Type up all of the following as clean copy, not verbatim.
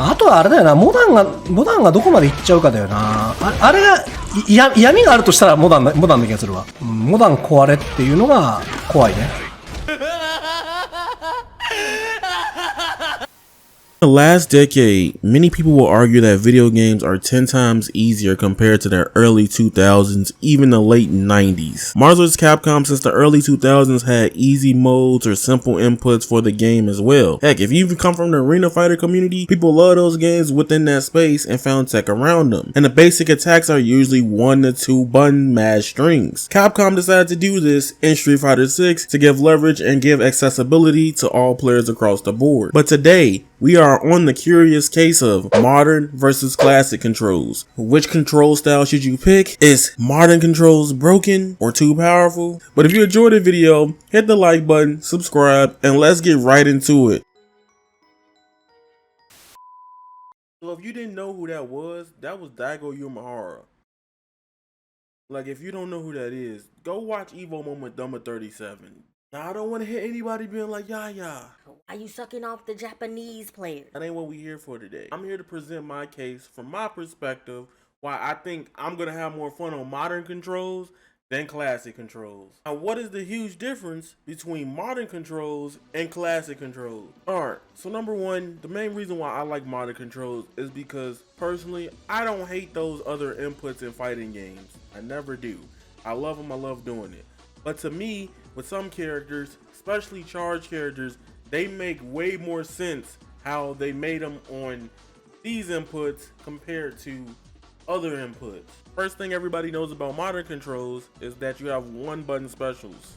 あとはあれだよな、モダンがどこまでいっちゃうかだよな。あれが嫌味があるとしたらモダンな気がするわ。モダン壊れっていうのが怖いね。In the last decade, many people will argue that video games are 10 times easier compared to the early 2000s, even the late 90s. Marvel vs. Capcom since the early 2000s had easy modes or simple inputs for the game as well. Heck, if you even come from the arena fighter community, people love those games within that space and found tech around them. And the basic attacks are usually 1 to 2 button mash strings. Capcom decided to do this in Street Fighter 6 to give leverage and give accessibility to all players across the board. But today, we are on the curious case of modern versus classic controls. Which control style should you pick? Is modern controls broken or too powerful? But if you enjoyed the video, hit the like button, subscribe, and let's get right into it. So if you didn't know who that was Daigo Yumehara. Like, if you don't know who that is, go watch Evo Moment Dumber 37. Now, I don't want to hear anybody being like, yeah. Why you sucking off the Japanese players? That ain't what we here for today. I'm here to present my case from my perspective, why I think I'm going to have more fun on modern controls than classic controls. Now, what is the huge difference between modern controls and classic controls? Alright, so number one, the main reason why I like modern controls is because, personally, I don't hate those other inputs in fighting games. I never do. I love them, I love doing it. But to me, with some characters, especially charged characters, they make way more sense how they made them on these inputs compared to other inputs. First thing everybody knows about modern controls is that you have 1 button specials.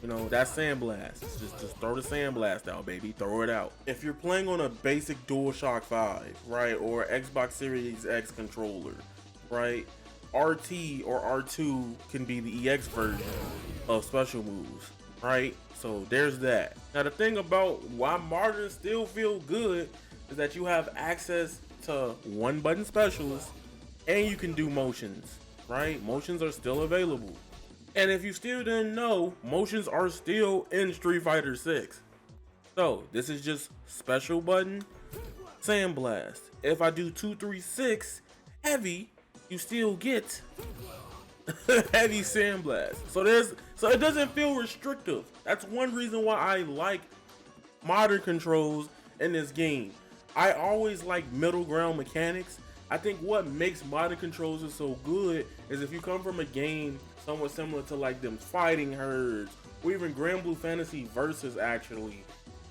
You know, that's Sandblast. Just throw the Sandblast out, baby. Throw it out. If you're playing on a basic DualShock 5, right, or Xbox Series X controller, right, RT or R2 can be the EX version of special moves, right? So there's that. Now the thing about why modern still feel good is that you have access to 1 button specials and you can do motions, right? Motions are still available. And if you still didn't know, motions are still in Street Fighter 6. So this is just special button, Sandblast. If I do 236 heavy, you still get heavy Sandblast. So it doesn't feel restrictive. That's one reason why I like modern controls in this game. I always like middle ground mechanics. I think what makes modern controls is so good is if you come from a game somewhat similar to like them Fighting Herds or even Grand Blue Fantasy Versus, actually,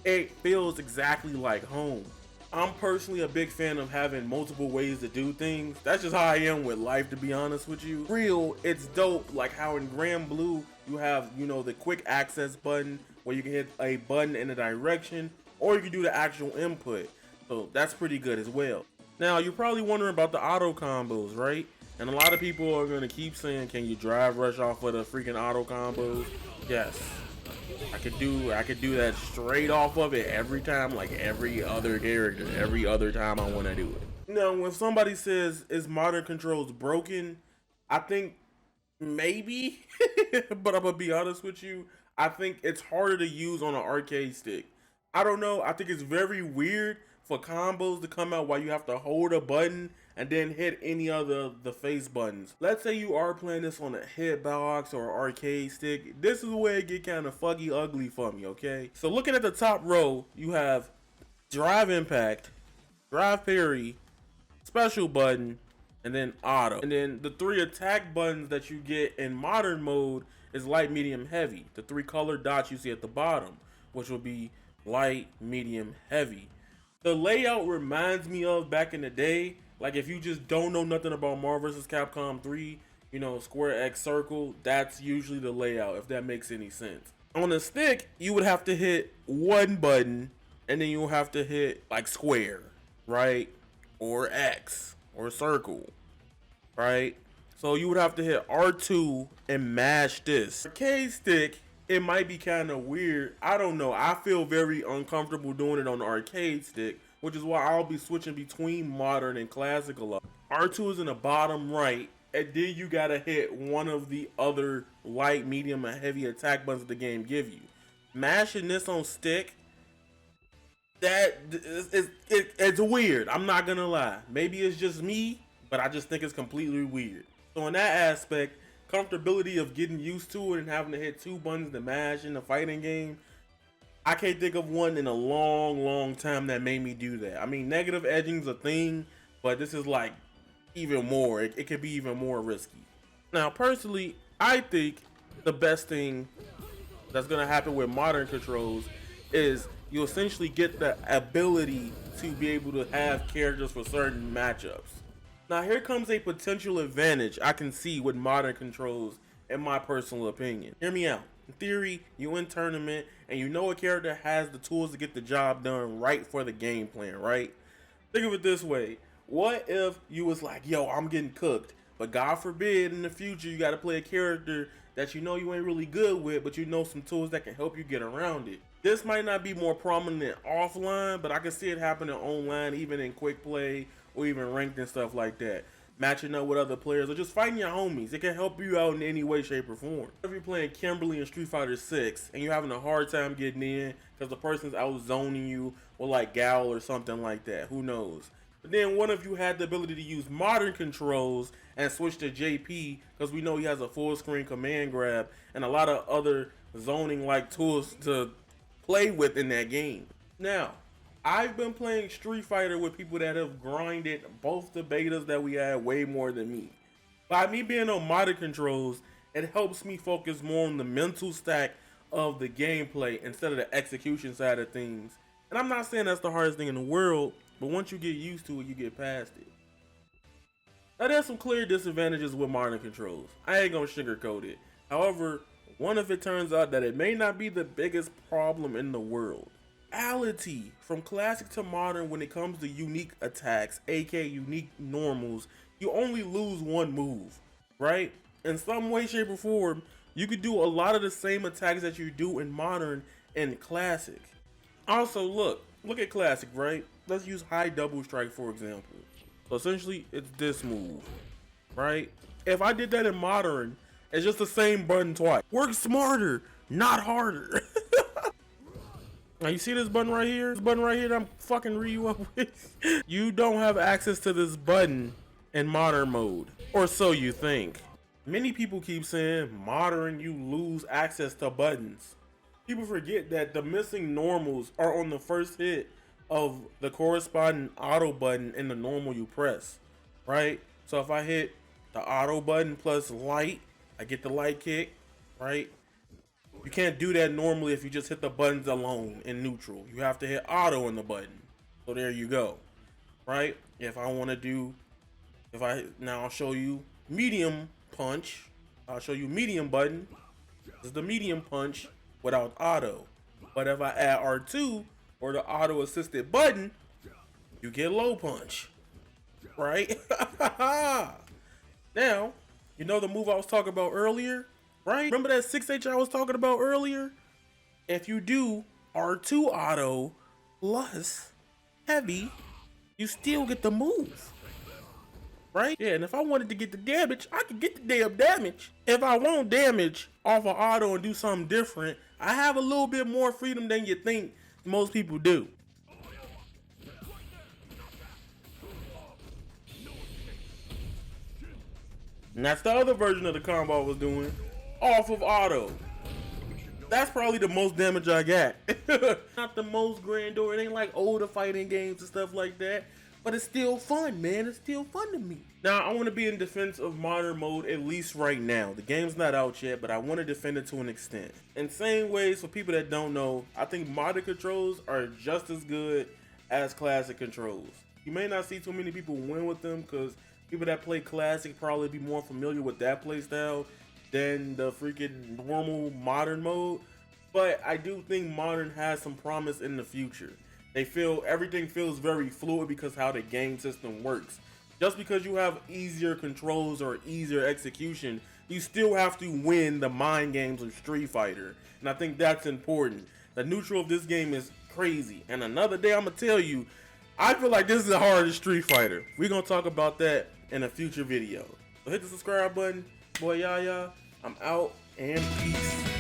it feels exactly like home. I'm personally a big fan of having multiple ways to do things. That's just how I am with life, to be honest with you. Real, it's dope, like how in Grand Blue, you have, you know, the quick access button where you can hit a button in a direction, or you can do the actual input. So that's pretty good as well. Now, you're probably wondering about the auto combos, right? And a lot of people are gonna keep saying, can you drive rush off of the freaking auto combos? Yes. I could do that straight off of it every time, like every other character, every other time I want to do it. Now, when somebody says, is modern controls broken? I think maybe, but I'm gonna be honest with you, I think it's harder to use on an arcade stick. I don't know, I think it's very weird for combos to come out while you have to hold a button and then hit any other the face buttons. Let's say you are playing this on a hitbox or arcade stick. This is where it get kind of fuggy ugly for me, okay? So looking at the top row, you have drive impact, drive parry, special button, and then auto. And then the 3 attack buttons that you get in modern mode is light, medium, heavy. The 3 colored dots you see at the bottom, which will be light, medium, heavy. The layout reminds me of back in the day. Like, if you just don't know nothing about Marvel vs. Capcom 3, you know, square X circle, that's usually the layout, if that makes any sense. On a stick, you would have to hit 1 button, and then you'll have to hit, like, square, right? Or X, or circle, right? So you would have to hit R2 and mash this. Arcade stick, it might be kind of weird. I don't know. I feel very uncomfortable doing it on the arcade stick, which is why I'll be switching between modern and classic a lot. R2 is in the bottom right, and then you gotta hit one of the other light, medium, and heavy attack buttons the game give you. Mashing this on stick It's weird. I'm not gonna lie. Maybe it's just me, but I just think it's completely weird. So in that aspect, comfortability of getting used to it and having to hit 2 buttons to mash in a fighting game, I can't think of one in a long time that made me do that. I mean, negative edging's a thing, but this is like even more. It could be even more risky. Now, personally, I think the best thing that's gonna happen with modern controls is you essentially get the ability to be able to have characters for certain matchups. Now, here comes a potential advantage I can see with modern controls, in my personal opinion. Hear me out. In theory, you in tournament and you know a character has the tools to get the job done right for the game plan, right? Think of it this way. What if you was like, yo, I'm getting cooked, but God forbid in the future you got to play a character that you know you ain't really good with, but you know some tools that can help you get around it. This might not be more prominent offline, but I can see it happening online, even in quick play or even ranked and stuff like that. Matching up with other players or just fighting your homies. It can help you out in any way, shape, or form. If you're playing Kimberly in Street Fighter 6 and you're having a hard time getting in because the person's out zoning you or like Gal or something like that, who knows? But then what if you had the ability to use modern controls and switch to JP, because we know he has a full screen command grab and a lot of other zoning like tools to play with in that game. Now, I've been playing Street Fighter with people that have grinded both the betas that we had way more than me. By me being on modern controls, it helps me focus more on the mental stack of the gameplay instead of the execution side of things. And I'm not saying that's the hardest thing in the world, but once you get used to it, you get past it. Now, there's some clear disadvantages with modern controls. I ain't gonna sugarcoat it. However, what if it turns out that it may not be the biggest problem in the world? Reality from classic to modern when it comes to unique attacks, aka unique normals, you only lose one move, right? In some way, shape, or form, you could do a lot of the same attacks that you do in modern and classic. Also, look at classic, right? Let's use high double strike for example. So essentially, it's this move, right? If I did that in modern, it's just the same button twice. Work smarter, not harder. Now you see this button right here? This button right here that I'm fucking re you up with? You don't have access to this button in modern mode. Or so you think. Many people keep saying modern you lose access to buttons. People forget that the missing normals are on the first hit of the corresponding auto button in the normal you press, right? So if I hit the auto button plus light, I get the light kick, right? You can't do that normally if you just hit the buttons alone in neutral. You have to hit auto in the button. So there you go, right? If I want to do, now I'll show you medium punch. I'll show you medium button. This is the medium punch without auto. But if I add R2 or the auto assisted button, you get low punch, right? Now, you know the move I was talking about earlier? Right? Remember that 6H I was talking about earlier? If you do R2 auto plus heavy, you still get the move. Right? Yeah, and if I wanted to get the damage, I could get the damn damage. If I want damage off of auto and do something different, I have a little bit more freedom than you think most people do. And that's the other version of the combo I was doing. Off of auto. That's probably the most damage I got. Not the most grandeur. It ain't like older fighting games and stuff like that. But it's still fun, man. It's still fun to me. Now, I want to be in defense of modern mode, at least right now. The game's not out yet, but I want to defend it to an extent. In same ways, for people that don't know, I think modern controls are just as good as classic controls. You may not see too many people win with them because people that play classic probably be more familiar with that play style than the freaking normal modern mode. But I do think modern has some promise in the future. Everything feels very fluid because how the game system works. Just because you have easier controls or easier execution, you still have to win the mind games of Street Fighter. And I think that's important. The neutral of this game is crazy. And another day I'm gonna tell you, I feel like this is the hardest Street Fighter. We're gonna talk about that in a future video. So hit the subscribe button. Boy, Yaya, I'm out and peace.